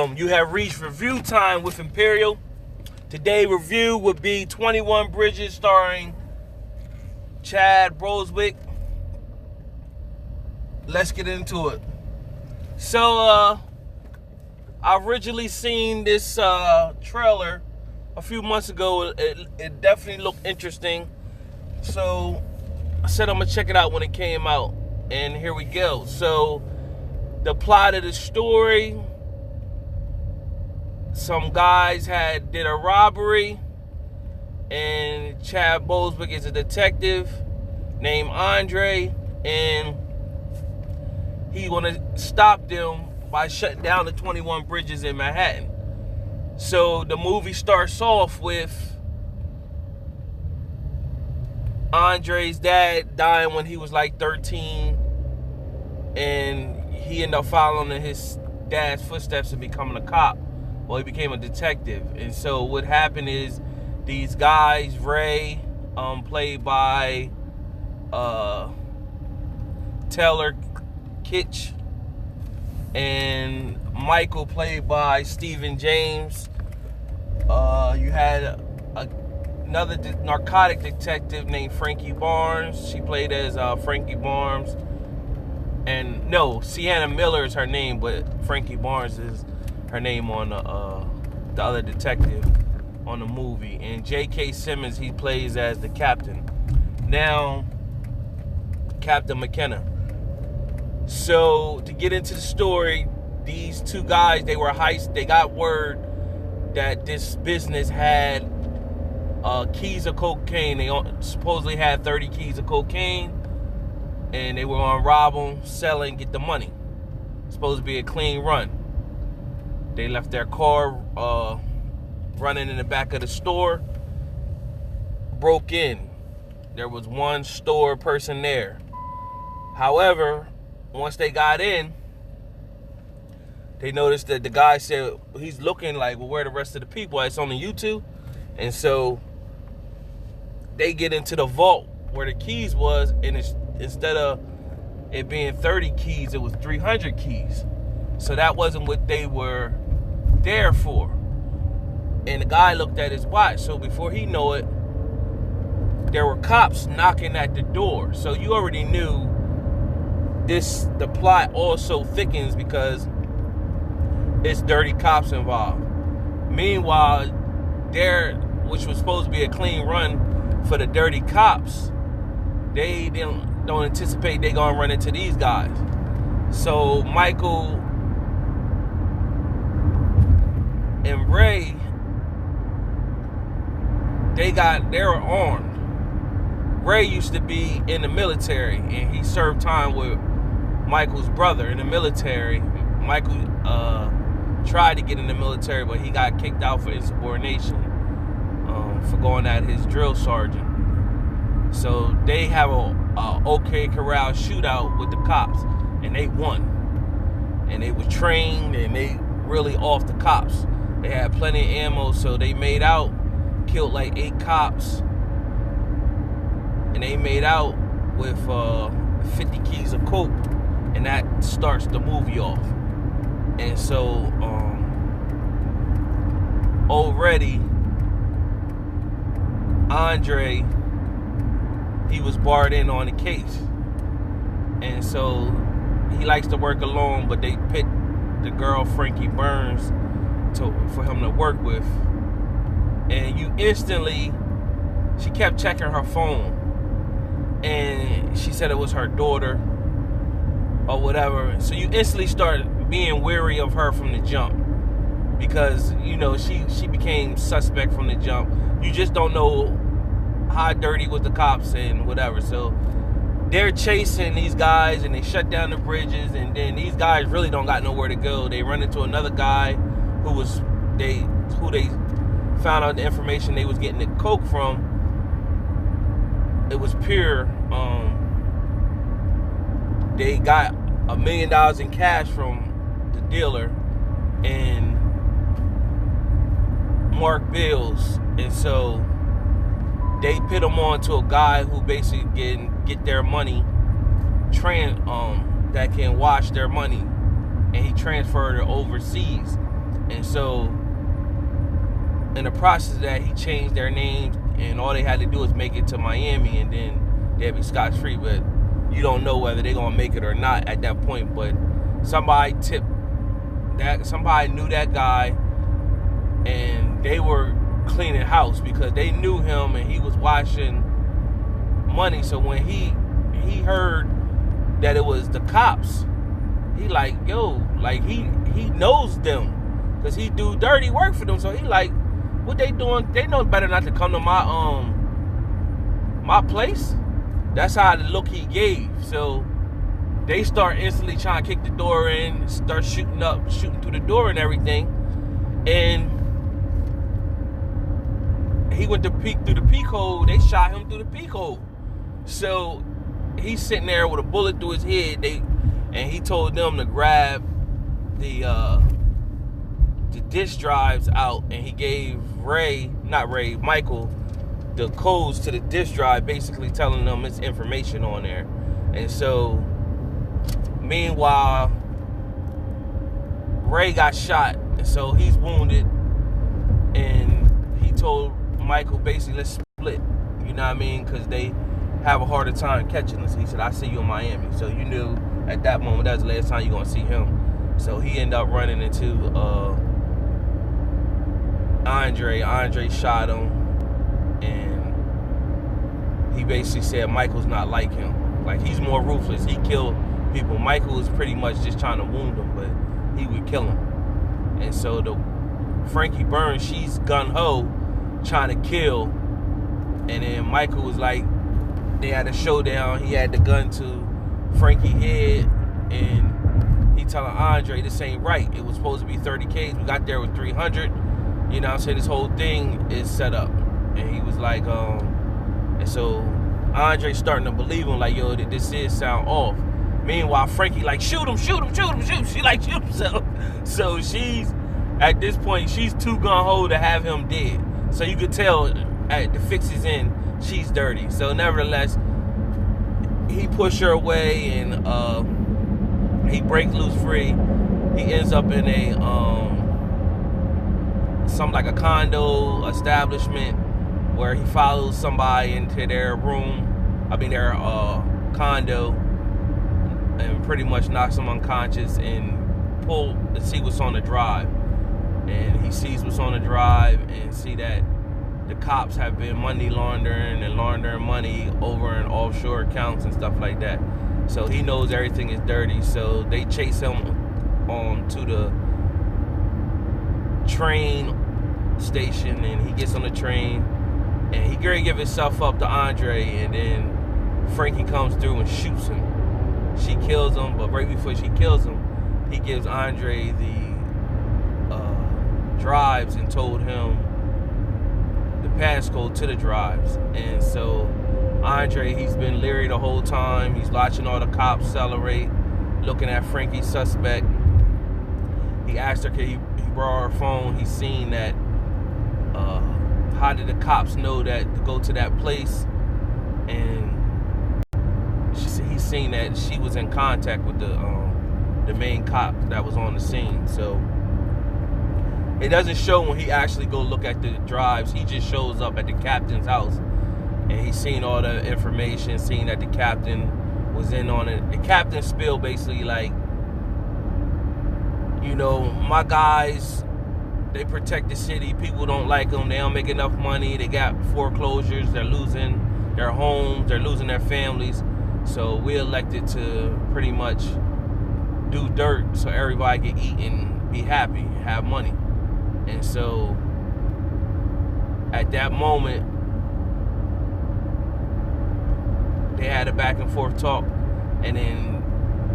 Welcome. You have reached review time with Imperial. Today review would be 21 Bridges starring Chadwick. Let's get into it. So, I originally seen this trailer a few months ago. It definitely looked interesting. So, I said I'm going to check it out when it came out. And here we go. So, the plot of the story: some guys did a robbery, and Chad Boseman is a detective named Andre, and he want to stop them by shutting down the 21 bridges in Manhattan. So the movie starts off with Andre's dad dying when he was like 13, and he ended up following in his dad's footsteps and becoming a cop. Well, he became a detective. And so what happened is these guys, Ray, played by Taylor Kitsch, and Michael, played by Stephen James. You had another narcotic detective named Frankie Barnes. She played as Frankie Barnes. And no, Sienna Miller is her name, but Frankie Barnes is her name on the other detective on the movie. And J.K. Simmons, he plays as the captain. Now, Captain McKenna. So, to get into the story, these two guys, they got word that this business had keys of cocaine. They supposedly had 30 keys of cocaine, and they were gonna rob them, sell it, and get the money. It's supposed to be a clean run. They left their car running in the back of the store, broke in. There was one store person there. However, once they got in, they noticed that the guy said, he's looking like, well, where are the rest of the people? It's only you two. And so they get into the vault where the keys was, and instead of it being 30 keys, it was 300 keys. So that wasn't what they were there for. And the guy looked at his watch. So before he know it, there were cops knocking at the door. So you already knew the plot also thickens because it's dirty cops involved. Meanwhile, which was supposed to be a clean run for the dirty cops, they don't anticipate they're gonna run into these guys. So Michael and Ray, they were armed. Ray used to be in the military, and he served time with Michael's brother in the military. Michael tried to get in the military, but he got kicked out for insubordination for going at his drill sergeant. So they have a OK Corral shootout with the cops, and they won. And they were trained, and they really off the cops. They had plenty of ammo, so they made out, killed like 8 cops, and they made out with 50 keys of coke, and that starts the movie off. And so already Andre, he was barred in on the case, and so he likes to work alone, but they picked the girl Frankie Burns for him to work with. And she kept checking her phone, and she said it was her daughter or whatever. So you instantly start being wary of her from the jump, because you know she became suspect from the jump. You just don't know how dirty was the cops and whatever. So they're chasing these guys, and they shut down the bridges, and then these guys really don't got nowhere to go. They run into another guy who they found out the information they was getting the coke from. It was pure. They got $1 million in cash from the dealer and marked bills, and so they put them on to a guy who basically get their money, that can wash their money, and he transferred it overseas. so in the process of that, he changed their names, and all they had to do was make it to Miami, and then they'd be scot-free. But you don't know whether they're gonna make it or not at that point. But somebody knew that guy, and they were cleaning house because they knew him, and he was washing money. So when he heard that it was the cops, he like, yo, like he knows them because he do dirty work for them. So he like, what they doing? They know better not to come to my place. That's how the look he gave. So they start instantly trying to kick the door in, start shooting through the door and everything. And he went to peek through the peek hole. They shot him through the peek hole. So he's sitting there with a bullet through his head. And he told them to grab the disk drives out, and he gave Michael, the codes to the disk drive, basically telling them it's information on there. And so, meanwhile, Ray got shot, and so he's wounded, and he told Michael basically, let's split, you know what I mean, because they have a harder time catching us. He said, I see you in Miami. So you knew at that moment that was the last time you're going to see him. So he ended up running into Andre shot him, and he basically said Michael's not like him. Like, he's more ruthless. He killed people. Michael was pretty much just trying to wound him, but he would kill him. And so Frankie Burns, she's gung-ho trying to kill, and then Michael was like, they had a showdown. He had the gun to Frankie's head, and he telling Andre, this ain't right. It was supposed to be 30Ks. We got there with 300. You know what I'm saying? This whole thing is set up. And he was like, and so Andre starting to believe him, like, yo, this is sound off. Meanwhile, Frankie like, shoot him. She like, shoot himself. So she's, at this point, she's too gung-ho to have him dead. So you could tell at the fix is in, she's dirty. So nevertheless, he pushed her away, and he breaks loose free. He ends up in a like a condo establishment where he follows somebody into their their condo, and pretty much knocks them unconscious and pull to see what's on the drive. And he sees what's on the drive and see that the cops have been money laundering and laundering money over in offshore accounts and stuff like that. So he knows everything is dirty. So they chase him to the train station, and he gets on the train, and he gonna give himself up to Andre, and then Frankie comes through and shoots him. She kills him, but right before she kills him, he gives Andre the drives and told him the passcode to the drives. And so Andre, he's been leery the whole time. He's watching all the cops accelerate, looking at Frankie's suspect. He asked her, could he borrow her phone? He's seen that, how did the cops know that to go to that place? And he's seen that she was in contact with the main cop that was on the scene. So it doesn't show when he actually go look at the drives. He just shows up at the captain's house, and he's seen all the information, seeing that the captain was in on it. The captain spilled basically like, you know, my guys, they protect the city. People don't like them. They don't make enough money. They got foreclosures. They're losing their homes. They're losing their families. So we elected to pretty much do dirt so everybody can eat and be happy, have money. And so at that moment, they had a back and forth talk, and then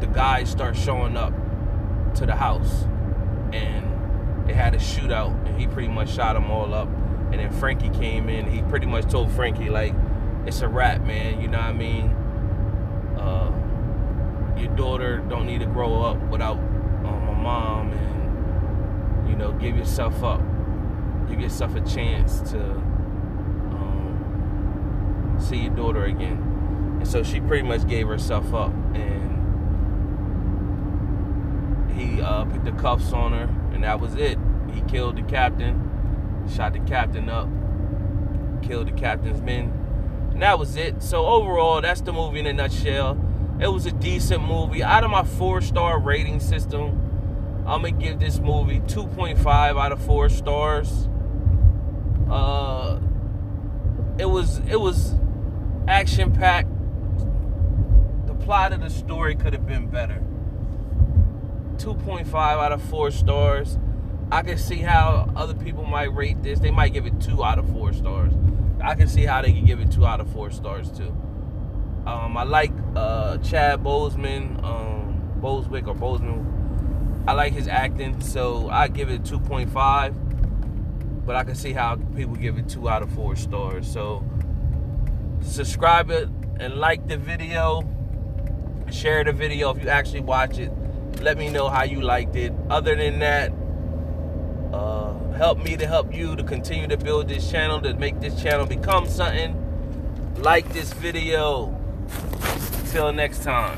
the guys start showing up to the house, and they had a shootout, and he pretty much shot them all up. And then Frankie came in. He pretty much told Frankie, like, it's a wrap, man, you know what I mean? Your daughter don't need to grow up without a mom, and, you know, give yourself up. Give yourself a chance to see your daughter again. And so she pretty much gave herself up, and he put the cuffs on her, and that was it. He killed the captain, shot the captain up, killed the captain's men. And that was it. So overall, that's the movie in a nutshell. It was a decent movie. Out of my 4-star rating system, I'm going to give this movie 2.5 out of 4 stars. It was action-packed. The plot of the story could have been better. 2.5 out of 4 stars. I can see how other people might rate this. They might give it 2 out of 4 stars. I can see how they can give it 2 out of 4 stars too. I like Chad Boseman, Boswick or Boseman. I like his acting, so I give it 2.5. But I can see how people give it 2 out of 4 stars. So subscribe it and like the video. Share the video if you actually watch it. Let me know how you liked it. Other than that, help me to help you to continue to build this channel, to make this channel become something. Like this video. Till next time.